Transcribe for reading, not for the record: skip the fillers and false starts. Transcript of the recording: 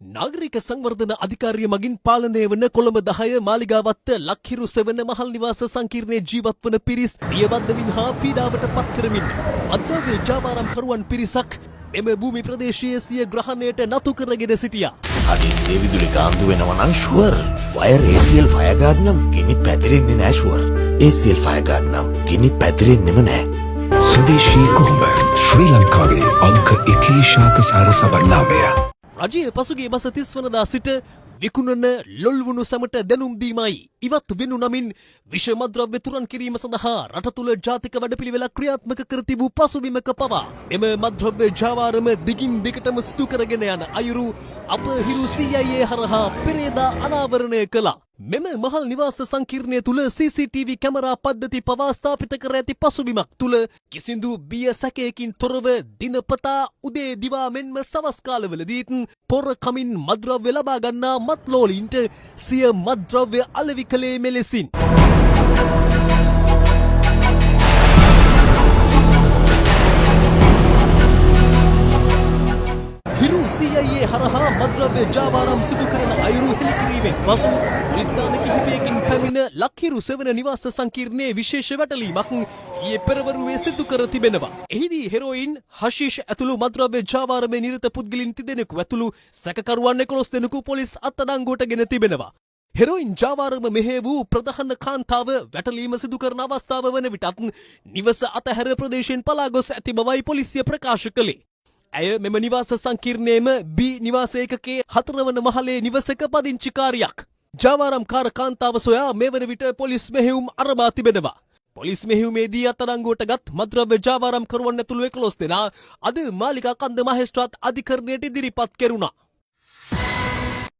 නාගරික සංවර්ධන අධිකාරිය මගින් පාලනය වන කොළඹ 10 මාලිගාවත්ත ලක්හිරු සෙවන මහල් නිවාස සංකීර්ණයේ ජීවත් වන පිරිස් පියවන්දමින් හා පීඩාවට පත් කරමින් අද්‍රව්‍ය ජාවාරම්කරුවන් පිරිසක් මෙම භූමි ප්‍රදේශයේ සිය ග්‍රහණයට නතු කරගෙන සිටියා. හදිස්සියේ විදුලි කාන්දු වෙනවා නම් sure. Wire ACL fire guard නම් ගිනි පැතිරෙන්නේ නැහැ ෂුවර්. ACL ෆයර් ගාඩ් නම් ගිනි පැතිරෙන්නෙම නැහැ. ස්වදේශී කොහොඹ ශ්‍රී ලංකාවේ අංක 1 ශාකසාර සබන්නාමය. රජයේ පසුගිය මාස 30 වනදා සිට විකුණන ලොල්වුණු සැමට දැනුම් දීමයි ඉවත් වෙනු නමින් විෂමද්‍රව්‍ය තුරන් කිරීම සඳහා රට තුළ ජාතික වැඩපිළිවෙලක් ක්‍රියාත්මක කර තිබූ පසුබිමක පවා එම මද්‍රව්‍ය ජාවාරම දිගින් දිගටම සිදු කරගෙන යන අයුරු අප හිරු CIA හරහා පෙරේදා අනාවරණය කළා. මෙම මහල් නිවාස සංකීර්ණය තුළ CCTV කැමරා පද්ධති පවා ස්ථාපිත කර ඇති පසුබිමක් තුළ කිසිදු බිය සැකයකින් තොරව දිනපතා උදේ දිවා මෙන්ම සවස් කාලවලදීත් පොර කමින් මද්‍රව්‍ය ලබා ගන්නා මත්ලෝලීන්ට සිය මද්‍රව්‍ය අලෙවි කළේ මෙලෙසින්. හිරු CIA හරහා මද්‍රව්‍ය ජාවාරම් සිදු කරන අයුරු හෙළිකිරීමෙන් පසු පොලිස් ස්ථාන කිහිපයකින් පැමිණ ලක්හිරු සෙවන නිවාස සංකීර්ණයේ විශේෂ වැටලීමක් ඊයේ පෙරවරුවේ සිදු කර තිබෙනවා. එහිදී හෙරෝයින්, හෂිෂ් ඇතුළු මද්‍රව්‍ය ජාවාරමේ නිරත පුද්ගලයන් 30 දෙනෙකු ඇතුළු සැකකරුවන් 11 දෙනෙකු පොලිස් අත්අඩංගුවටගෙන තිබෙනවා. හෙරෝයින් ජාවාරම මෙහෙය වූ ප්‍රධාන කාන්තාව වැටලීම සිදු කරන අවස්ථාව වන විටත් නිවස අතහැර ප්‍රදේශයෙන් පලා ගොස් ඇති බවයි පොලිසිය ප්‍රකාශ කළේ. ඇය මෙම නිවාස සංකීර්ණයේම B නිවාස ඒකකයේ 4 වන මහලේ නිවසක පදිංචිකාරියක්. ජාවාරම්කාර කාන්තාව සොයා මේ වන විට පොලිස් මෙහෙයුම් අරඹා තිබෙනවා. පොලිස් මෙහෙයුමේදී අත්අඩංගුවට මද්‍රව්‍ය ජාවාරම්කරුවන් ඇතුළු 11 දෙනා අද මාලිගා කන්ද මහේස්ත්‍රාත් අධිකරණයට ඉදිරිපත් කෙරුණා.